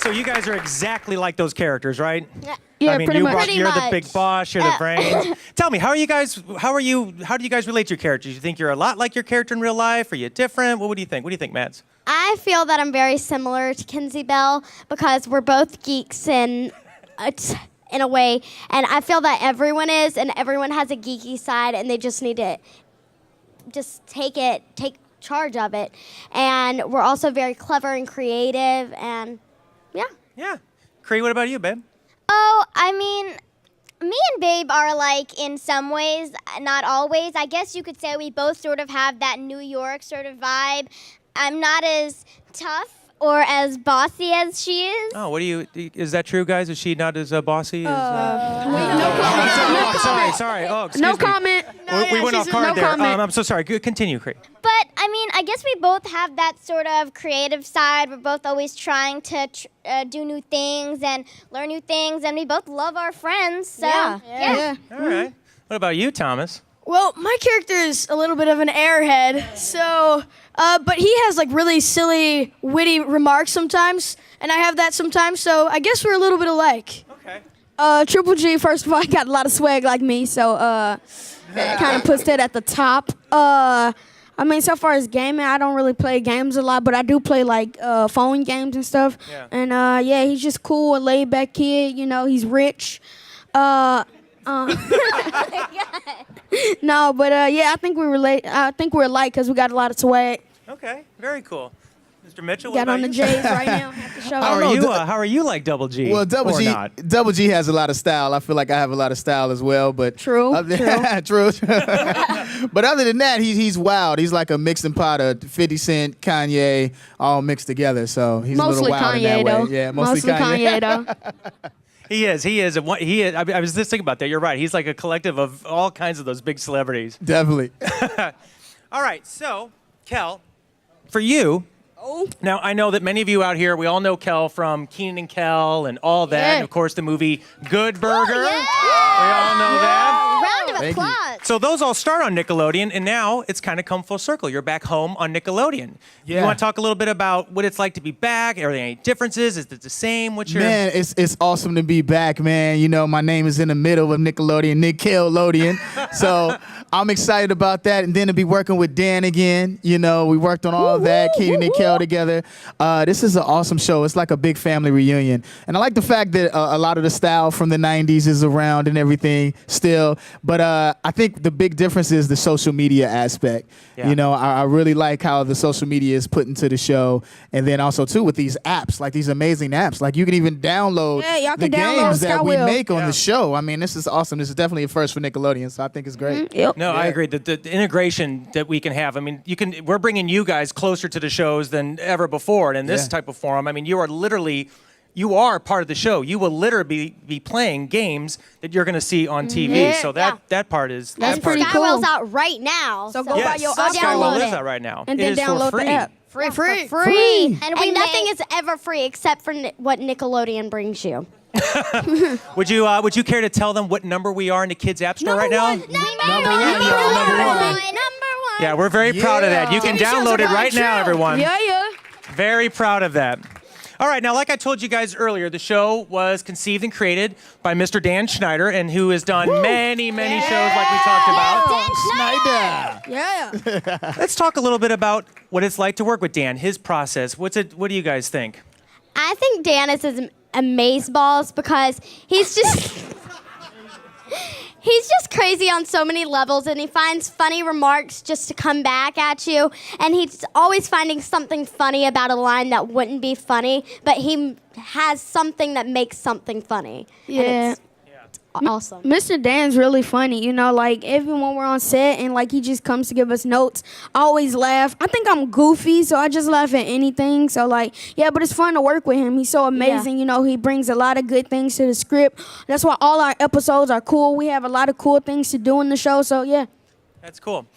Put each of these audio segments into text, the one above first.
So you guys are exactly like those characters, right? Yeah, I mean, pretty much. you're the big boss. You're the brains. Tell me, how do you guys relate to your characters? You think you're a lot like your character in real life? Are you different? What do you think? What do you think, Mads? I feel that I'm very similar to Kinsey Bell because we're both geeks in a way, and I feel that everyone is, and everyone has a geeky side, and they just need to just take charge of it. And we're also very clever and creative, and yeah. Yeah. Cree, what about you, babe? Oh, I mean, me and Babe are like in some ways, not always. I guess you could say we both sort of have that New York sort of vibe. I'm not as tough or as bossy as she is. Oh, is that true, guys? Is she not as bossy as... Sorry. Oh, excuse me. No comment. We went off card no there. comment. I'm so sorry. Continue, Cree. But, I mean, I guess we both have that sort of creative side. We're both always trying to do new things and learn new things, and we both love our friends. So, yeah. All right. What about you, Thomas? Well, my character is a little bit of an airhead, so, but he has like really silly, witty remarks sometimes, and I have that sometimes, so I guess we're a little bit alike. Okay. Triple G, first of all, he got a lot of swag like me, so that kind of puts that at the top. I mean, so far as gaming, I don't really play games a lot, but I do play like phone games and stuff. Yeah. And yeah, he's just cool, a laid back kid. You know, he's rich. No, but yeah, I think we relate. I think we're alike because we got a lot of swag. Okay. Very cool. Mr. Mitchell, Got what on the about you? J's right now. Have to show How are you like Double G? Well, Double or G, not? Double G has a lot of style. I feel like I have a lot of style as well. But True. True. But other than that, he's wild. He's like a mixing pot of 50 Cent, Kanye, all mixed together. So he's a Mostly little wild Kanye in that though. way. Yeah, mostly Kanye though. He is. I was just thinking about that. You're right. He's like a collective of all kinds of those big celebrities. Definitely. All right. So, Kel, for you. Oh. Now, I know that many of you out here, we all know Kel from Kenan and Kel and all that. Yeah. And, of course, the movie Good Burger. Yeah. We all know that. Round of Thank you. applause. So those all start on Nickelodeon, and now it's kind of come full circle. You're back home on Nickelodeon. Yeah. You want to talk a little bit about what it's like to be back? Are there any differences? Is it the same? What's your... Man, it's awesome to be back, man. You know, my name is in the middle of Nickelodeon, Nickelodeon. So I'm excited about that. And then to be working with Dan again. You know, we worked on all of that, Kenan and Kel together. This is an awesome show. It's like a big family reunion. And I like the fact that a lot of the style from the 90s is around and everything still. But I think the big difference is the social media aspect. Yeah. You know, I really like how the social media is put into the show. And then also, too, with these apps, like these amazing apps. Like you can even download Yeah, y'all the can download games that we Skywheel. make on the show. I mean, this is awesome. This is definitely a first for Nickelodeon, so I think it's great. Yep. No, I agree. The integration that we can have. I mean, we're bringing you guys closer to the shows than ever before. And in this type of forum, I mean, you are part of the show. You will literally be playing games that you're going to see on TV. Yeah. So that part is... That's that part pretty is- cool. Skywell's out right now. So go Yes, buy your Skywell iPhone is out right now. and It then is for download free. the app. Free. And And we nothing is ever free except for what Nickelodeon brings you. Would you care to tell them what number we are in the Kids App Store right now? Number one. Yeah, we're very proud of that. You can download it right now, everyone. Yeah. Very proud of that. All right, now, like I told you guys earlier, the show was conceived and created by Mr. Dan Schneider, and who has done many shows like we talked about. Snyder. Yeah. Let's talk a little bit about what it's like to work with Dan, his process. What do you guys think? I think Dan is amazeballs because he's just he's just crazy on so many levels, and he finds funny remarks just to come back at you, and he's always finding something funny about a line that wouldn't be funny, but he has something that makes something funny. Yeah. And it's awesome. Mr. Dan's really funny, you know, like even when we're on set and like he just comes to give us notes, I always laugh. I think I'm goofy, so I just laugh at anything. So like, yeah, but it's fun to work with him. He's so amazing, you know, he brings a lot of good things to the script. That's why all our episodes are cool. We have a lot of cool things to do in the show, so yeah. That's cool.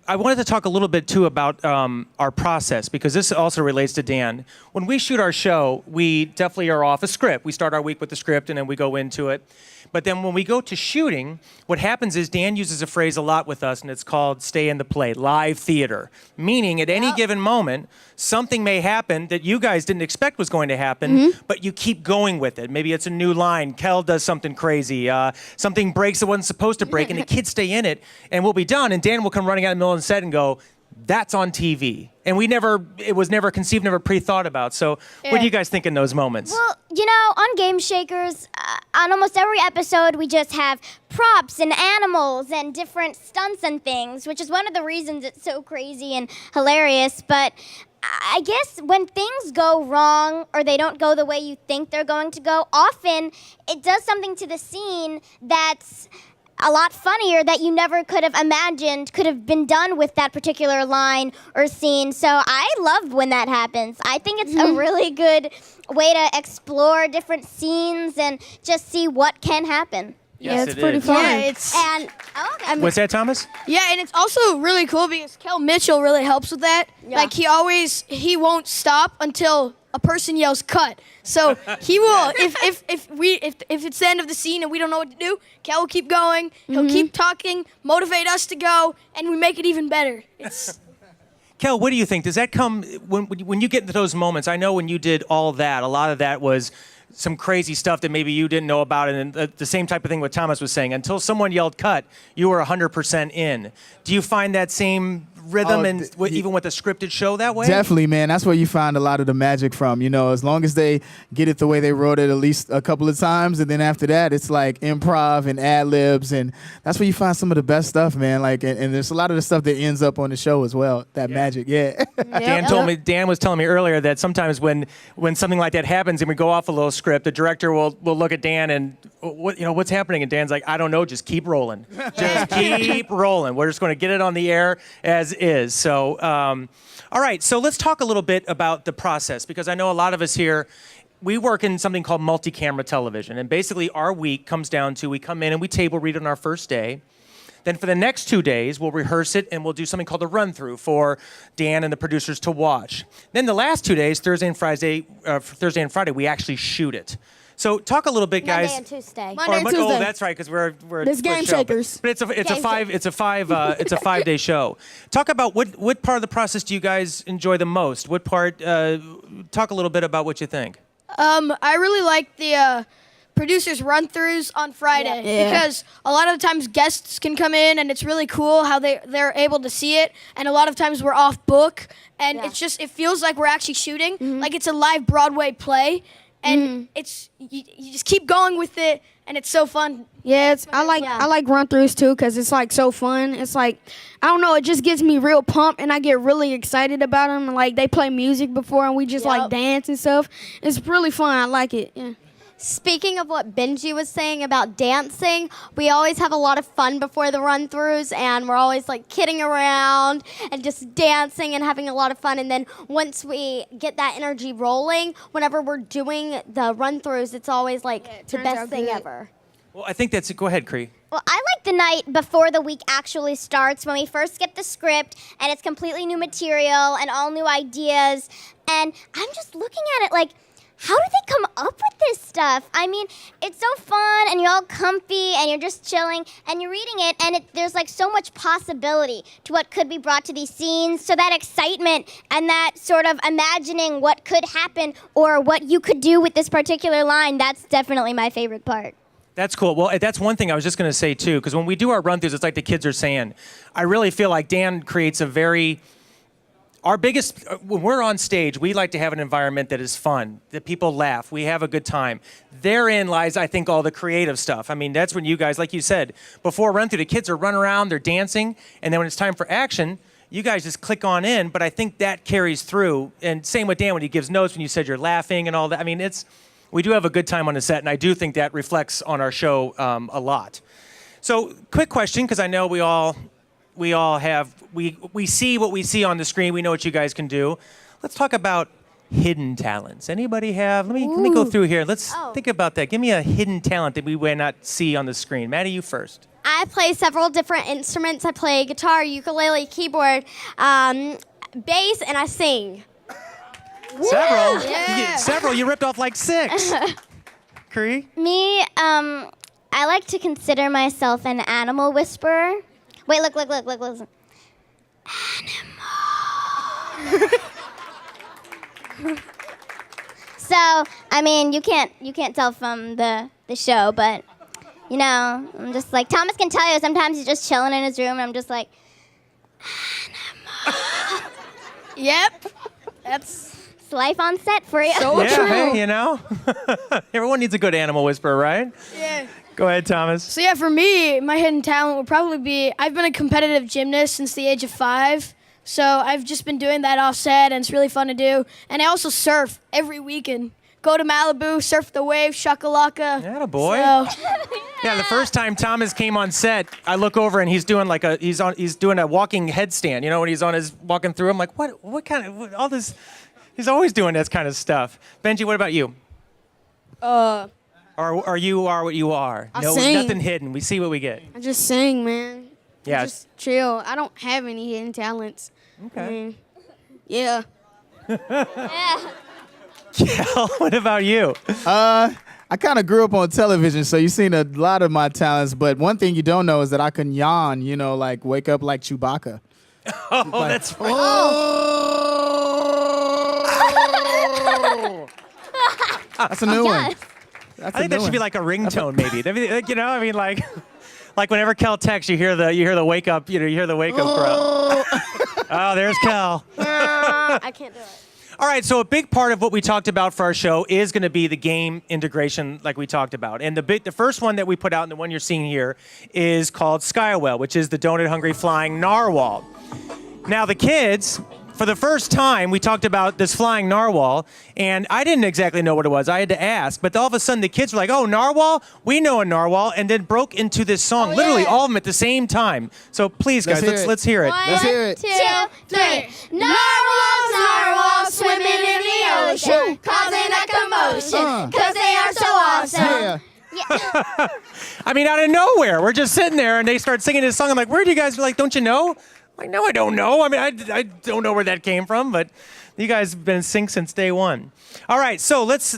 I wanted to talk a little bit, too, about our process, because this also relates to Dan. When we shoot our show, we definitely are off a script. We start our week with the script, and then we go into it. But then when we go to shooting, what happens is Dan uses a phrase a lot with us, and it's called stay in the play, live theater. Meaning, at any given moment, something may happen that you guys didn't expect was going to happen, but you keep going with it. Maybe it's a new line. Kel does something crazy. Something breaks that wasn't supposed to break, and the kids stay in it, and we'll be done. And Dan will come running out in the middle of the set and go, that's on TV. And it was never conceived, never pre-thought about. So what do you guys think in those moments? Well, on Game Shakers, on almost every episode, we just have props and animals and different stunts and things, which is one of the reasons it's so crazy and hilarious. But I guess when things go wrong or they don't go the way you think they're going to go, often it does something to the scene that's a lot funnier that you never could have imagined could have been done with that particular line or scene. So I love when that happens. I think it's a really good way to explore different scenes and just see what can fun. Yes, it's pretty fun. Yeah, it's And What's that, Thomas? yeah, and it's also really cool because Kel Mitchell really helps with that. Yeah. Like he won't stop until a person yells cut. So he will if it's the end of the scene and we don't know what to do, Kel will keep going. He'll keep talking, motivate us to go, and we make it even better. It's Kel, what do you think? Does that come when you get into those moments? I know when you did all that, a lot of that was some crazy stuff that maybe you didn't know about, and the same type of thing what Thomas was saying. Until someone yelled cut, you were 100% in. Do you find that same rhythm even with a scripted show that way? Definitely, man. That's where you find a lot of the magic from. As long as they get it the way they wrote it at least a couple of times, and then after that, it's like improv and ad libs, and that's where you find some of the best stuff, man. Like, and there's a lot of the stuff that ends up on the show as well. That magic, yeah. Dan was telling me earlier that sometimes when something like that happens and we go off a little script, the director will look at Dan and what's happening, and Dan's like, I don't know, just keep rolling, just keep rolling. We're just going to get it on the air as is. So, all right. So let's talk a little bit about the process, because I know a lot of us here, we work in something called multi-camera television, and basically our week comes down to we come in and we table read on our first day. Then for the next 2 days, we'll rehearse it and we'll do something called a run-through for Dan and the producers to watch. Then the last 2 days, Thursday and Friday, we actually shoot it. So talk a little bit, guys. Monday and Tuesday. Monday and Tuesday. Oh, that's right, because we're There's we're Game show. Shakers. But it's a 5-day show. Talk about what part of the process do you guys enjoy the most? What part? Talk a little bit about what you think. I really like the producers run-throughs on Friday because a lot of the times guests can come in and it's really cool how they're able to see it, and a lot of times we're off book and it feels like we're actually shooting, like it's a live Broadway play, and it's you just keep going with it and it's so fun. Yeah, I like run-throughs too because it's like so fun. It's like, I don't know, it just gets me real pumped and I get really excited about them. Like they play music before and we just like dance and stuff. It's really fun. I like it. Yeah. Speaking of what Benji was saying about dancing, we always have a lot of fun before the run-throughs, and we're always like kidding around and just dancing and having a lot of fun. And then once we get that energy rolling, whenever we're doing the run-throughs, it's always like the best thing ever. Well, I think that's it. Go ahead, Cree. Well, I like the night before the week actually starts, when we first get the script and it's completely new material and all new ideas. And I'm just looking at it like, how do they come up with this stuff? I mean, it's so fun and you're all comfy and you're just chilling and you're reading it, and there's like so much possibility to what could be brought to these scenes. So that excitement and that sort of imagining what could happen or what you could do with this particular line, that's definitely my favorite part. That's cool. Well, that's one thing I was just going to say, too, because when we do our run-throughs, it's like the kids are saying. I really feel like Dan creates our biggest, when we're on stage, we like to have an environment that is fun, that people laugh, we have a good time. Therein lies, I think, all the creative stuff. I mean, that's when you guys, like you said, before run-through, the kids are running around, they're dancing, and then when it's time for action, you guys just click on in, but I think that carries through. And same with Dan when he gives notes, when you said you're laughing and all that. I mean, we do have a good time on the set, and I do think that reflects on our show a lot. So, quick question, because I know we all see what we see on the screen. We know what you guys can do. Let's talk about hidden talents. Anybody have? Let me go through here. Let's think about that. Give me a hidden talent that we may not see on the screen. Maddie, you first. I play several different instruments. I play guitar, ukulele, keyboard, bass, and I sing. Several? Yeah. Several? You ripped off like 6. Cree? Me, I like to consider myself an animal whisperer. Wait, look, listen. Animal. So, I mean, you can't tell from the show, but you know, I'm just like Thomas can tell you. Sometimes he's just chilling in his room, and I'm just like, Yep. That's it's life on set for you. so Yeah, true. hey, you know, everyone needs a good animal whisperer, right? Yeah. Go ahead, Thomas. So yeah, for me, my hidden talent would probably be I've been a competitive gymnast since the age of 5. So I've just been doing that offset, and it's really fun to do. And I also surf every weekend. Go to Malibu, surf the wave, shakalaka. Yeah, boy. So, Yeah, the first time Thomas came on set, I look over and he's doing he's doing a walking headstand. You know, when he's on his walking through, I'm like, what kind of all this? He's always doing this kind of stuff. Benji, what about you? Or you are what you are. I No, sing. nothing hidden. We see what we get. I just sing, man. Yeah. Just chill. I don't have any hidden talents. Okay. I mean, yeah. Kel, what about you? I kind of grew up on television, so you've seen a lot of my talents. But one thing you don't know is that I can yawn. You know, like wake up like Chewbacca. Oh, that's right. That's a new one. Yes. That's I think that should be like a ringtone, maybe. You know, I mean, like whenever Kel texts, you hear the wake up, you hear the wake up crow. Oh, there's Kel. I can't do it. All right, so a big part of what we talked about for our show is going to be the game integration, like we talked about. And the first one that we put out, and the one you're seeing here, is called Skywell, which is the donut-hungry flying narwhal. Now, the kids, for the first time, we talked about this flying narwhal, and I didn't exactly know what it was. I had to ask, but all of a sudden the kids were like, "Oh, narwhal? We know a narwhal," and then broke into this song, literally all of them at the same time. So please, guys, let's hear it. Let's hear it. 2, 3. Narwhals, narwhals, swimming in the ocean, causing a commotion, 'cause they are so awesome. Yeah. I mean, out of nowhere, we're just sitting there, and they start singing this song. I'm like, "Where do you guys?" Like, "Don't you know?" I'm like, "No, I don't know. I mean, I don't know where that came from, but you guys have been in sync since day one." All right, so let's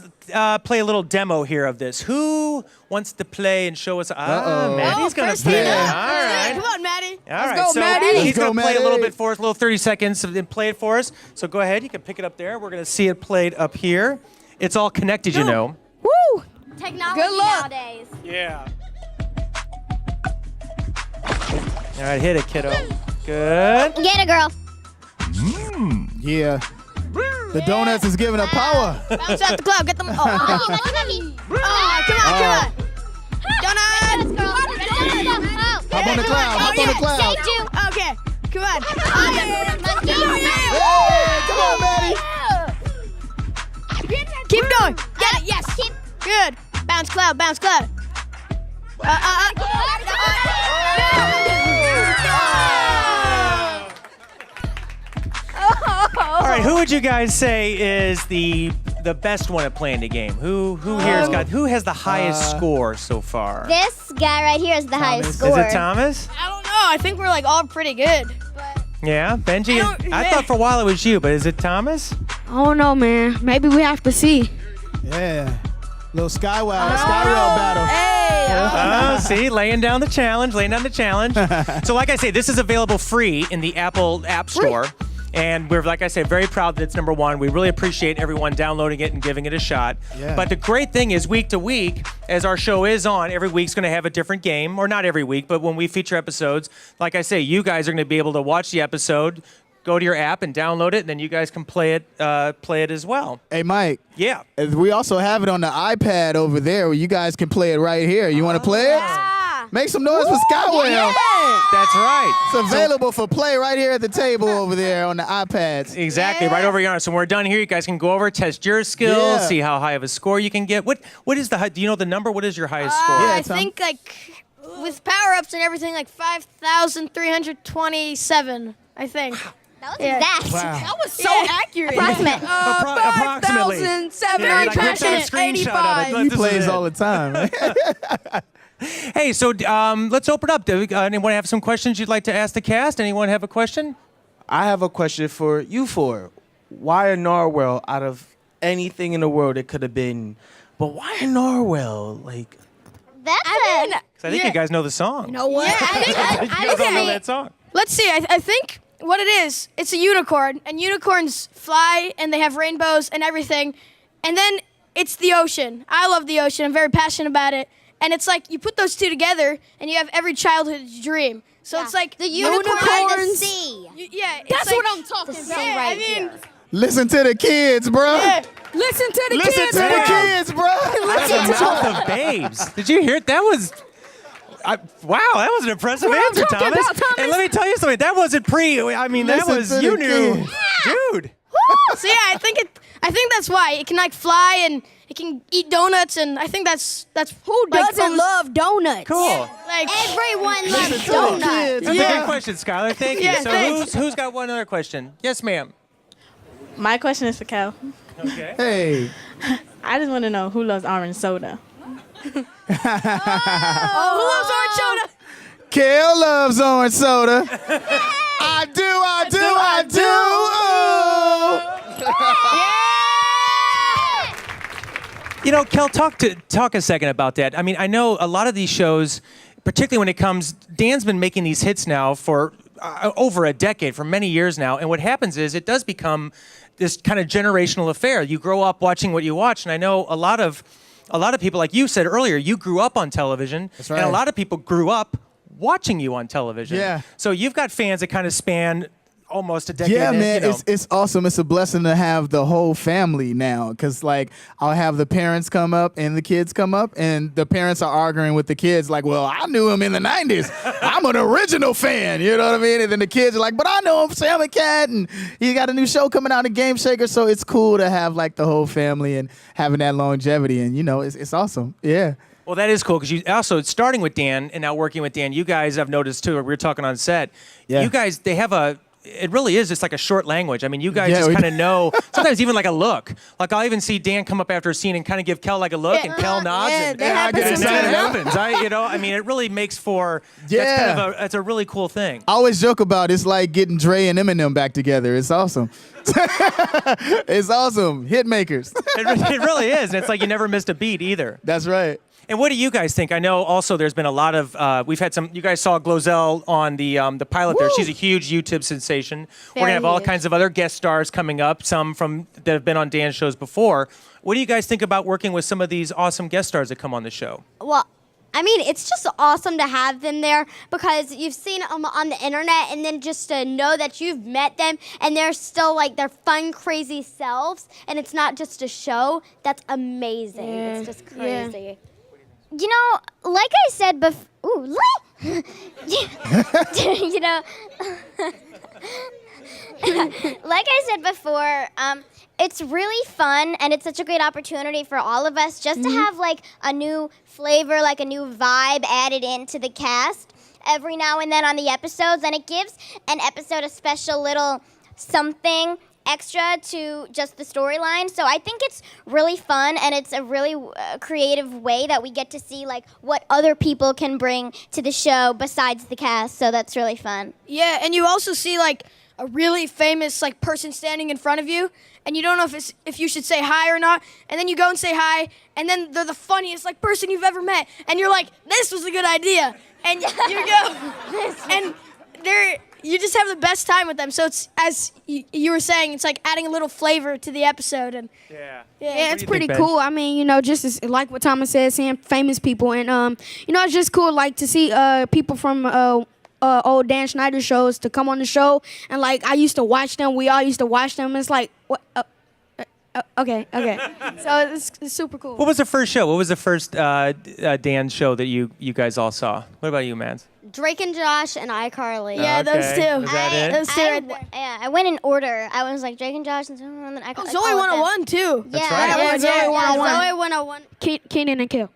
play a little demo here of this. Who wants to play and show us? Maddie's gonna first play. hand All up. right. Come on, Maddie. All right, go, so Maddie. he's going Let's to go, play a little Maddie. bit for us, a little 30 seconds, and then play it for us. So go ahead, you can pick it up there. We're going to see it played up here. It's all connected, you know. Woo! Technology Good luck. nowadays. Yeah. All right, hit it, kiddo. Good. Get it, girl. Yeah. The donuts is giving her power. Bounce out the cloud. Get them. Oh, Come on. come on. Donuts. Girl. Hop on the cloud. Hop on the cloud. Say 2. Okay. Come on. Hey, come on, Maddie. Keep going. Get it. Yes. Keep. Good. Bounce cloud. Bounce cloud. All right, who would you guys say is the best one at playing the game? Who has the highest score so far? This guy right here is the highest Is score. it Thomas? I don't know. I think we're like all pretty good. Yeah, Benji. I yeah. thought for a while it was you, but is it Thomas? I don't know, man. Maybe we have to see. Yeah. Little Skywell battle. Oh, see, laying down the challenge. So like I say, this is available free in the Apple App Store. And we're, like I said, very proud that it's #1. We really appreciate everyone downloading it and giving it a shot. Yeah. But the great thing is week to week, as our show is on, every week's going to have a different game. Or not every week, but when we feature episodes, like I say, you guys are going to be able to watch the episode, go to your app and download it, and then you guys can play it as well. Hey, Mike. Yeah. We also have it on the iPad over there where you guys can play it right here. You want to play it? Make some noise for Skywell. That's right. It's available for play right here at the table over there on the iPads. Exactly, right over here. So when we're done here, you guys can go over, test your skills, Yeah. see how high of a score you can get. What is the? Do you know the number? What is your highest score? Yeah, I Tom. think like with power ups and everything, like 5,327. I think. That was Yeah. exact. Wow. was so accurate. Approximate. Approximately. 5,785. Yeah, like, whipped out a screenshot of it. He This is plays it. all the time. Hey, so let's open up. Anyone have some questions you'd like to ask the cast? Anyone have a question? I have a question for you four. Why a narwhal out of anything in the world it could have been? But why a narwhal? Like, That's Because I think you guys know the song. No way. You guys all know that song. Let's see. I think what it is, it's a unicorn, and unicorns fly, and they have rainbows and everything. And then it's the ocean. I love the ocean. I'm very passionate about it. And it's like you put those two together, and you have every childhood's dream. So it's like the unicorn and the unicorns. sea. Yeah, it's That's like, what I'm talking The about. sea Yeah, right I mean, here. Listen to the kids, bro. yeah. Listen to the Listen kids. to the bro. kids, bro. The mouth of babes. Did you hear it? That was. Wow, that was an impressive What I'm answer, talking Thomas. about, Thomas. And let me tell you something. That wasn't pre. I mean, that Listen was to the you knew, kids. dude. So yeah, I think that's why it can like fly and it can eat donuts, and I think that's Who like, doesn't almost- love donuts? Cool. like Everyone loves to the donuts. kids, That's a yeah. good question, Skylar. Thank you. Yeah, So thanks. who's got one other question? Yes, ma'am. My question is for Kel. Okay. Hey. I just want to know who loves orange soda. who loves orange soda? Kel loves orange soda. I do. You know, Kel, talk a second about that. I mean, I know a lot of these shows, particularly when it comes, Dan's been making these hits now for over a decade, for many years now. And what happens is it does become this kind of generational affair. You grow up watching what you watch, and I know a lot of people, like you said earlier, you grew up on television, That's and a right. lot of people grew up watching you on television. Yeah. So you've got fans that kind of span almost a decade. Yeah, in, man, you know. it's awesome. It's a blessing to have the whole family now, because like I'll have the parents come up and the kids come up, and the parents are arguing with the kids like, well, I knew him in the 90s. I'm an original fan, you know what I mean? And then the kids are like, but I know him, Sam and Cat, and he got a new show coming out, a Game Shaker. So it's cool to have like the whole family and having that longevity, and you know, it's awesome. Yeah. Well, that is cool because you also, starting with Dan and now working with Dan, you guys, I've noticed too, we were talking on set, Yeah. you guys, they have it really is just like a short language. I mean, you guys Yeah, just we kind of do. know, sometimes even like a look. Like I'll even see Dan come up after a scene and kind of give Kel like a look, and Kel nods. yeah, and, that I get and then excited. it happens. I mean, it really makes for, that's kind of that's a really cool thing. I always joke about it's like getting Dre and Eminem back together. It's awesome. It's awesome. Hit makers. It really is. And it's like you never missed a beat either. That's right. And what do you guys think? I know also there's been a lot of, we've had some, you guys saw Glozell on the pilot there. She's a huge YouTube sensation. We're going to have all kinds of other guest stars coming up, some that have been on Dan's shows before. What do you guys think about working with some of these awesome guest stars that come on the show? Well, I mean, it's just awesome to have them there because you've seen them on the internet, and then just to know that you've met them and they're still like their fun, crazy selves, and it's not just a show. That's amazing. Yeah. It's just Yeah. crazy. You know, like I said before, you know, like I said before, it's really fun, and it's such a great opportunity for all of us just to have like a new flavor, like a new vibe added into the cast every now and then on the episodes, and it gives an episode a special little something extra to just the storyline. So I think it's really fun, and it's a really creative way that we get to see like what other people can bring to the show besides the cast. So that's really fun. Yeah, and you also see like a really famous like person standing in front of you, and you don't know if you should say hi or not, and then you go and say hi, and then they're the funniest like person you've ever met, and you're like, this was a good idea, and you go, and you just have the best time with them. So it's, as you were saying, it's like adding a little flavor to the episode, and Yeah. Yeah, it's do you pretty think, cool. I mean, you know, just as, like what Thomas said, seeing famous people, and you know, it's just cool, like to see people from old Dan Schneider shows to come on the show, and like I used to watch them. We all used to watch them. It's like what? Okay. So it's super cool. What was the first show? What was the first Dan show that you guys all saw? What about you, Mans? Drake and Josh and iCarly. Yeah, those Okay. two. Was that it? Those two right there. Yeah, I went in order. I was like Drake and Josh, and then I got Zoe 101 too. That's Yeah, right. Yeah, Zoe Yeah, 101. Zoe 101. Keenan and Kel.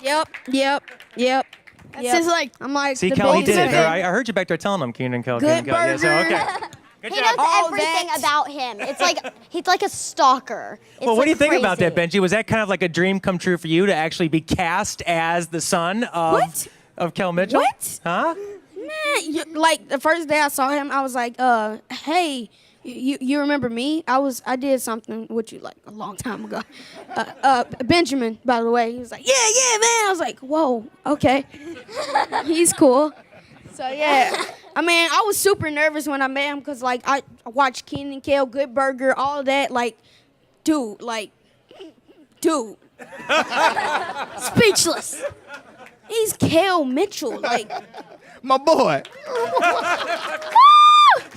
Yeah. Yep. It's just like I'm like See, the Kel, he biggest did it. fan. I heard you back there telling him Keenan and Kel. Good Keenan and Kel. Yeah, so, burger. okay. Good He job. knows All everything that. about him. It's like he's like a stalker. It's Well, what do you like think about that, crazy. Benji? Was that kind of like a dream come true for you to actually be cast as the son of Kel Mitchell? What? Huh? Man, like the first day I saw him, I was like, hey, you remember me? I did something with you like a long time ago. Benjamin, by the way, he was like, yeah, man. I was like, whoa, okay, he's cool. So yeah, I mean, I was super nervous when I met him because like I watched Kenan and Kel, Good Burger, all that. Like, dude, speechless. He's Kel Mitchell, like. My boy.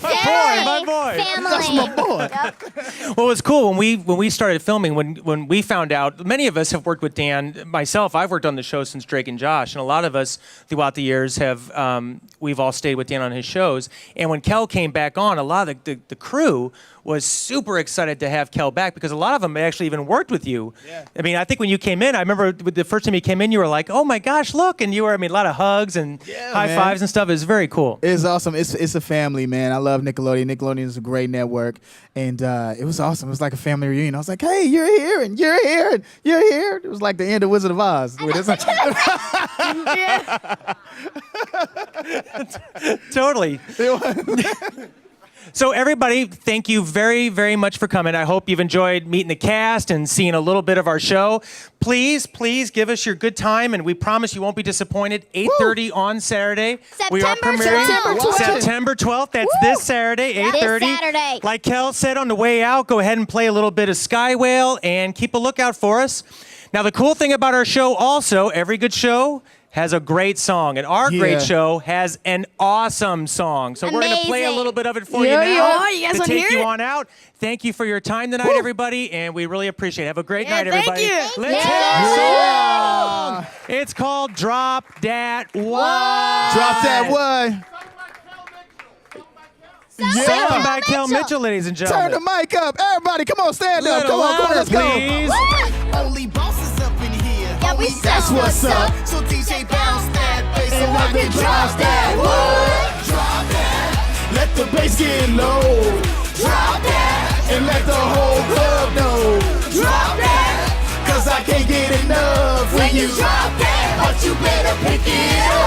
My boy. That's Family. my boy. Well, it was cool when we started filming. When we found out, many of us have worked with Dan. Myself, I've worked on the show since Drake and Josh, and a lot of us throughout the years have we've all stayed with Dan on his shows. And when Kel came back on, a lot of the crew was super excited to have Kel back because a lot of them actually even worked with you. Yeah. I mean, I think when you came in, I remember the first time you came in, you were like, "Oh my gosh, look!" And you were, I mean, a lot of hugs and high fives and stuff. It was very cool. It's awesome. It's a family, man. I love Nickelodeon. Nickelodeon is a great network, and it was awesome. It was like a family reunion. I was like, "Hey, you're here, and you're here, and you're here." It was like the end of Wizard of Oz. Totally. So everybody, thank you very, very much for coming. I hope you've enjoyed meeting the cast and seeing a little bit of our show. Please give us your good time, and we promise you won't be disappointed. 8:30 on Saturday. We are premiering September 12th. That's this Saturday, 8:30. This Saturday. Like Kel said on the way out, go ahead and play a little bit of Sky Whale and keep a lookout for us. Now, the cool thing about our show also, every good show has a great song, and our great show has an awesome song. So we're going to play a little bit of it for you now You guys to want to take hear you it? on out. Thank you for your time tonight, everybody, and we really appreciate it. Have a great night, thank everybody. you. Let's hear the song. It's called Drop Dat One. Drop that one. Song by Kel Mitchell, ladies and Turn gentlemen. the mic up. Everybody, come on, stand up. Little Come on, louder, let's go. please. Only bosses up in here. Yeah, we That's sound what's up. So DJ bounce that bass so And I let me can drop drop that. What? Drop that. Let the bass get low. Drop that. And let the whole club know. Drop that. 'Cause I can't get enough when you Drop that. But you better pick it up.